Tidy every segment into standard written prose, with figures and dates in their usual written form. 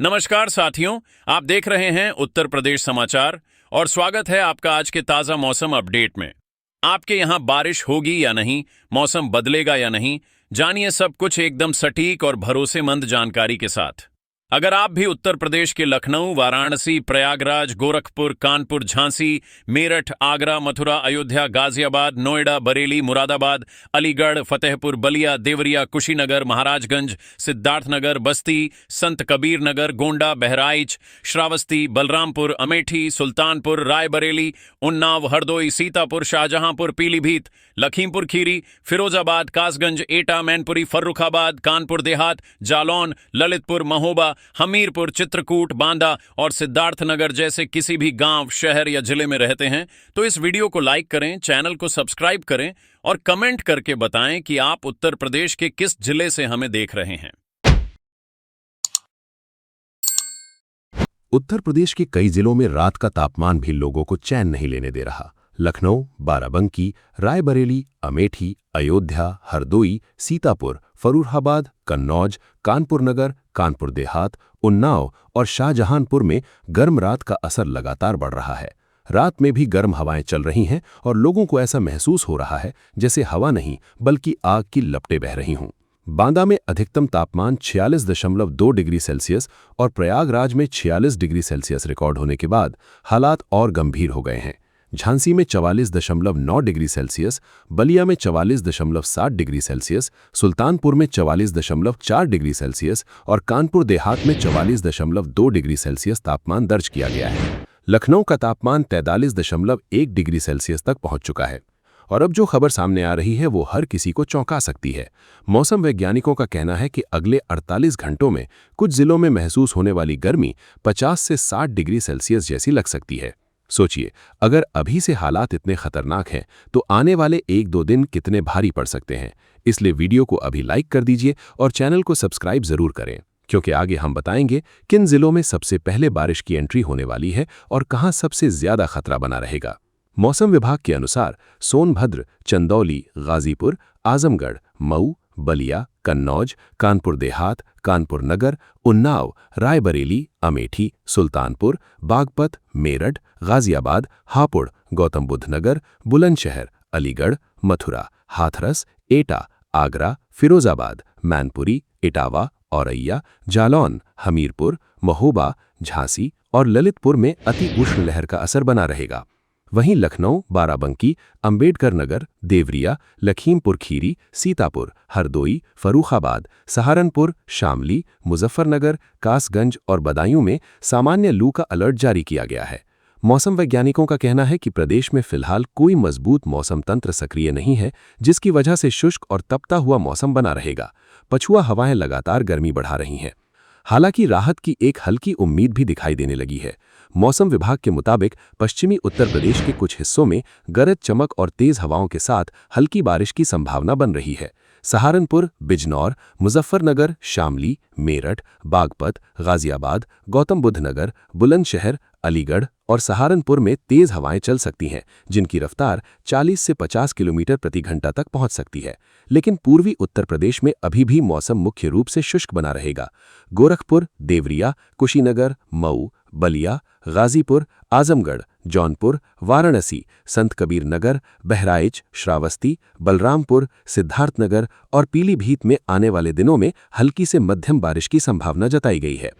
नमस्कार साथियों, आप देख रहे हैं उत्तर प्रदेश समाचार और स्वागत है आपका आज के ताजा मौसम अपडेट में। आपके यहां बारिश होगी या नहीं, मौसम बदलेगा या नहीं, जानिए सब कुछ एकदम सटीक और भरोसेमंद जानकारी के साथ। अगर आप भी उत्तर प्रदेश के लखनऊ, वाराणसी, प्रयागराज, गोरखपुर, कानपुर, झांसी, मेरठ, आगरा, मथुरा, अयोध्या, गाजियाबाद, नोएडा, बरेली, मुरादाबाद, अलीगढ़, फतेहपुर, बलिया, देवरिया, कुशीनगर, महाराजगंज, सिद्धार्थनगर, बस्ती, संत कबीर नगर, गोंडा, बहराइच, श्रावस्ती, बलरामपुर, अमेठी, सुल्तानपुर, रायबरेली, उन्नाव, हरदोई, सीतापुर, शाहजहांपुर, पीलीभीत, लखीमपुर खीरी, फिरोजाबाद, कासगंज, एटा, मैनपुरी, फर्रुखाबाद, कानपुर देहात, जालौन, ललितपुर, महोबा, हमीरपुर, चित्रकूट, बांदा और सिद्धार्थनगर जैसे किसी भी गांव, शहर या जिले में रहते हैं तो इस वीडियो को लाइक करें, चैनल को सब्सक्राइब करें और कमेंट करके बताएं कि आप उत्तर प्रदेश के किस जिले से हमें देख रहे हैं। उत्तर प्रदेश के कई जिलों में रात का तापमान भी लोगों को चैन नहीं लेने दे रहा। लखनऊ, बाराबंकी, रायबरेली, अमेठी, अयोध्या, हरदोई, सीतापुर, फर्रुखाबाद, कन्नौज, कानपुर नगर, कानपुर देहात, उन्नाव और शाहजहांपुर में गर्म रात का असर लगातार बढ़ रहा है। रात में भी गर्म हवाएं चल रही हैं और लोगों को ऐसा महसूस हो रहा है जैसे हवा नहीं बल्कि आग की लपटें बह रही हों। बांदा में अधिकतम तापमान 46.2 डिग्री सेल्सियस और प्रयागराज में 46 डिग्री सेल्सियस रिकॉर्ड होने के बाद हालात और गंभीर हो गए हैं। झांसी में 44.9 डिग्री सेल्सियस, बलिया में 44.7 डिग्री सेल्सियस, सुल्तानपुर में 44.4 डिग्री सेल्सियस और कानपुर देहात में 44.2 डिग्री सेल्सियस तापमान दर्ज किया गया है। लखनऊ का तापमान 43.1 डिग्री सेल्सियस तक पहुंच चुका है। और अब जो खबर सामने आ रही है वो हर किसी को चौंका सकती है। मौसम वैज्ञानिकों का कहना है कि अगले 48 घंटों में कुछ जिलों में महसूस होने वाली गर्मी 50 से 60 डिग्री सेल्सियस जैसी लग सकती है। सोचिए, अगर अभी से हालात इतने खतरनाक हैं तो आने वाले 1-2 दिन कितने भारी पड़ सकते हैं। इसलिए वीडियो को अभी लाइक कर दीजिए और चैनल को सब्सक्राइब जरूर करें, क्योंकि आगे हम बताएंगे किन जिलों में सबसे पहले बारिश की एंट्री होने वाली है और कहां सबसे ज्यादा खतरा बना रहेगा। मौसम विभाग के अनुसार सोनभद्र, चंदौली, गाजीपुर, आजमगढ़, मऊ, बलिया, कन्नौज, कानपुर देहात, कानपुर नगर, उन्नाव, रायबरेली, अमेठी, सुल्तानपुर, बागपत, मेरठ, गाजियाबाद, हापुड़, गौतम बुद्ध नगर, बुलंदशहर, अलीगढ़, मथुरा, हाथरस, एटा, आगरा, फिरोजाबाद, मैनपुरी, इटावा, औरैया, जालौन, हमीरपुर, महोबा, झांसी और ललितपुर में अति उष्ण लहर का असर बना रहेगा। वहीं लखनऊ, बाराबंकी, अंबेडकर नगर, देवरिया, लखीमपुर खीरी, सीतापुर, हरदोई, फर्रुखाबाद, सहारनपुर, शामली, मुजफ्फरनगर, कासगंज और बदायूं में सामान्य लू का अलर्ट जारी किया गया है। मौसम वैज्ञानिकों का कहना है कि प्रदेश में फिलहाल कोई मजबूत मौसम तंत्र सक्रिय नहीं है, जिसकी वजह से शुष्क और तपता हुआ मौसम बना रहेगा। पछुआ हवाएं लगातार गर्मी बढ़ा रही हैं। हालांकि राहत की एक हल्की उम्मीद भी दिखाई देने लगी है। मौसम विभाग के मुताबिक पश्चिमी उत्तर प्रदेश के कुछ हिस्सों में गरज चमक और तेज हवाओं के साथ हल्की बारिश की संभावना बन रही है। सहारनपुर, बिजनौर, मुजफ्फरनगर, शामली, मेरठ, बागपत, गाजियाबाद, गौतम बुद्ध नगर, बुलंदशहर, अलीगढ़ और सहारनपुर में तेज हवाएं चल सकती हैं, जिनकी रफ्तार 40 से 50 किलोमीटर प्रति घंटा तक पहुंच सकती है। लेकिन पूर्वी उत्तर प्रदेश में अभी भी मौसम मुख्य रूप से शुष्क बना रहेगा। गोरखपुर, देवरिया, कुशीनगर, मऊ, बलिया, गाजीपुर, आजमगढ़, जौनपुर, वाराणसी, संत कबीर नगर, बहराइच, श्रावस्ती, बलरामपुर, सिद्धार्थनगर और पीलीभीत में आने वाले दिनों में हल्की से मध्यम बारिश की संभावना जताई गई है।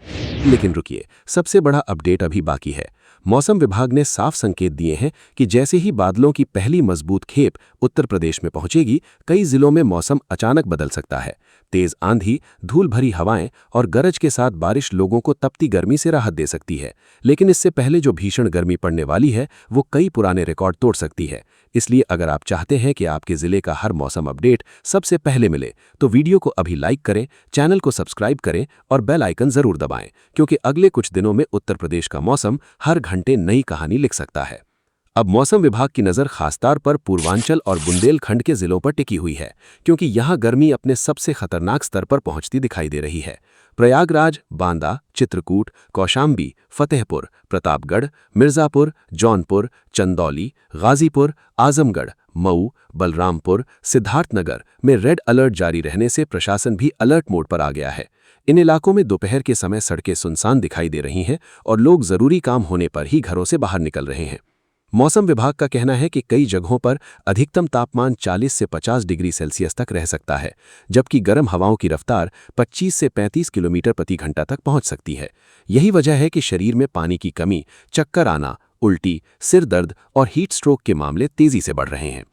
लेकिन रुकिए, सबसे बड़ा अपडेट अभी बाकी है। मौसम विभाग ने साफ संकेत दिए हैं कि जैसे ही बादलों की पहली मजबूत खेप उत्तर प्रदेश में पहुंचेगी, कई जिलों में मौसम अचानक बदल सकता है। तेज आंधी, धूल भरी हवाएं और गरज के साथ बारिश लोगों को तपती गर्मी से राहत दे सकती है। लेकिन इससे पहले जो भीषण गर्मी पड़ने वाली है वो कई पुराने रिकॉर्ड तोड़ सकती है। इसलिए अगर आप चाहते हैं कि आपके जिले का हर मौसम अपडेट सबसे पहले मिले तो वीडियो को अभी लाइक करें, चैनल को सब्सक्राइब करें और बेल आइकन जरूर दबाएं, क्योंकि अगले कुछ दिनों में उत्तर प्रदेश का मौसम हर घंटे नई कहानी लिख सकता है। अब मौसम विभाग की नज़र खासतौर पर पूर्वांचल और बुंदेलखंड के जिलों पर टिकी हुई है, क्योंकि यहां गर्मी अपने सबसे खतरनाक स्तर पर पहुंचती दिखाई दे रही है। प्रयागराज, बांदा, चित्रकूट, कौशाम्बी, फतेहपुर, प्रतापगढ़, मिर्जापुर, जौनपुर, चंदौली, गाजीपुर, आजमगढ़, मऊ, बलरामपुर, सिद्धार्थनगर में रेड अलर्ट जारी रहने से प्रशासन भी अलर्ट मोड पर आ गया है। इन इलाकों में दोपहर के समय सड़कें सुनसान दिखाई दे रही हैं और लोग जरूरी काम होने पर ही घरों से बाहर निकल रहे हैं। मौसम विभाग का कहना है कि कई जगहों पर अधिकतम तापमान 40 से 50 डिग्री सेल्सियस तक रह सकता है, जबकि गर्म हवाओं की रफ्तार 25 से 35 किलोमीटर प्रति घंटा तक पहुंच सकती है। यही वजह है कि शरीर में पानी की कमी, चक्कर आना, उल्टी, सिर दर्द और हीट स्ट्रोक के मामले तेजी से बढ़ रहे हैं।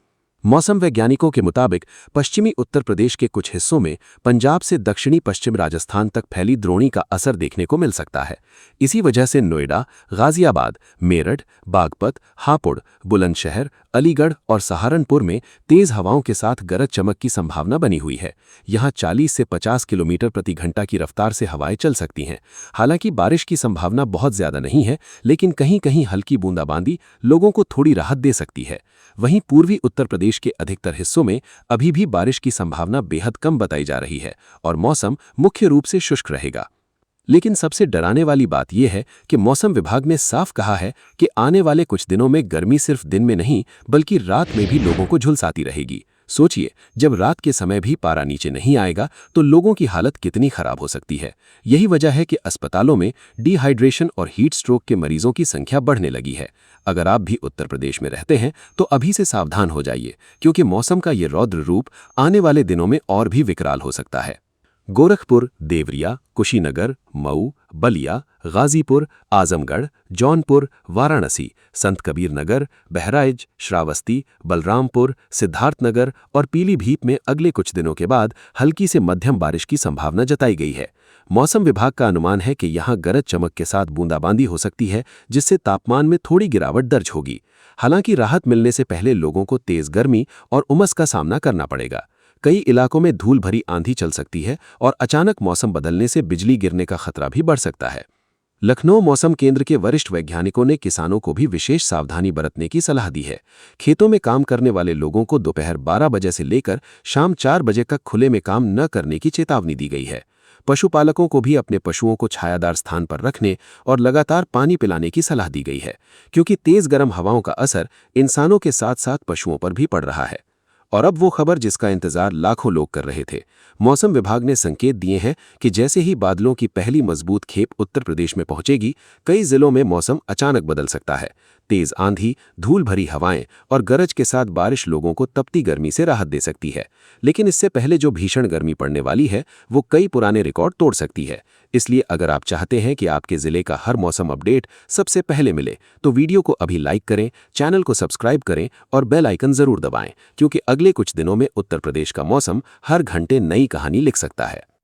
मौसम वैज्ञानिकों के मुताबिक पश्चिमी उत्तर प्रदेश के कुछ हिस्सों में पंजाब से दक्षिणी पश्चिम राजस्थान तक फैली द्रोणी का असर देखने को मिल सकता है। इसी वजह से नोएडा, गाजियाबाद, मेरठ, बागपत, हापुड़, बुलंदशहर, अलीगढ़ और सहारनपुर में तेज हवाओं के साथ गरज चमक की संभावना बनी हुई है। यहाँ 40 से 50 किलोमीटर प्रति घंटा की रफ्तार से हवाएं चल सकती हैं। हालांकि बारिश की संभावना बहुत ज्यादा नहीं है, लेकिन कहीं कहीं हल्की बूंदाबांदी लोगों को थोड़ी राहत दे सकती है। वहीं पूर्वी उत्तर प्रदेश के अधिकतर हिस्सों में अभी भी बारिश की संभावना बेहद कम बताई जा रही है और मौसम मुख्य रूप से शुष्क रहेगा। लेकिन सबसे डराने वाली बात यह है कि मौसम विभाग ने साफ कहा है कि आने वाले कुछ दिनों में गर्मी सिर्फ दिन में नहीं बल्कि रात में भी लोगों को झुलसाती रहेगी। सोचिए, जब रात के समय भी पारा नीचे नहीं आएगा तो लोगों की हालत कितनी खराब हो सकती है। यही वजह है कि अस्पतालों में डिहाइड्रेशन और हीट स्ट्रोक के मरीजों की संख्या बढ़ने लगी है। अगर आप भी उत्तर प्रदेश में रहते हैं तो अभी से सावधान हो जाइए, क्योंकि मौसम का ये रौद्र रूप आने वाले दिनों में और भी विकराल हो सकता है। गोरखपुर, देवरिया, कुशीनगर, मऊ, बलिया, गाजीपुर, आजमगढ़, जौनपुर, वाराणसी, संत कबीर नगर, बहराइच, श्रावस्ती, बलरामपुर, सिद्धार्थनगर और पीलीभीत में अगले कुछ दिनों के बाद हल्की से मध्यम बारिश की संभावना जताई गई है। मौसम विभाग का अनुमान है कि यहां गरज चमक के साथ बूंदाबांदी हो सकती है, जिससे तापमान में थोड़ी गिरावट दर्ज होगी। हालांकि राहत मिलने से पहले लोगों को तेज गर्मी और उमस का सामना करना पड़ेगा। कई इलाकों में धूल भरी आंधी चल सकती है और अचानक मौसम बदलने से बिजली गिरने का खतरा भी बढ़ सकता है। लखनऊ मौसम केंद्र के वरिष्ठ वैज्ञानिकों ने किसानों को भी विशेष सावधानी बरतने की सलाह दी है। खेतों में काम करने वाले लोगों को दोपहर 12 बजे से लेकर शाम 4 बजे तक खुले में काम न करने की चेतावनी दी गई है। पशुपालकों को भी अपने पशुओं को छायादार स्थान पर रखने और लगातार पानी पिलाने की सलाह दी गई है, क्योंकि तेज गर्म हवाओं का असर इंसानों के साथ साथ पशुओं पर भी पड़ रहा है। और अब वो खबर जिसका इंतजार लाखों लोग कर रहे थे। मौसम विभाग ने संकेत दिए हैं कि जैसे ही बादलों की पहली मजबूत खेप उत्तर प्रदेश में पहुंचेगी, कई जिलों में मौसम अचानक बदल सकता है। तेज आंधी, धूल भरी हवाएं और गरज के साथ बारिश लोगों को तपती गर्मी से राहत दे सकती है। लेकिन इससे पहले जो भीषण गर्मी पड़ने वाली है, वो कई पुराने रिकॉर्ड तोड़ सकती है। इसलिए अगर आप चाहते हैं कि आपके जिले का हर मौसम अपडेट सबसे पहले मिले, तो वीडियो को अभी लाइक करें, चैनल को सब्सक्राइब करें और बेल आइकन जरूर दबाएं, क्योंकि अगले कुछ दिनों में उत्तर प्रदेश का मौसम हर घंटे नई कहानी लिख सकता है।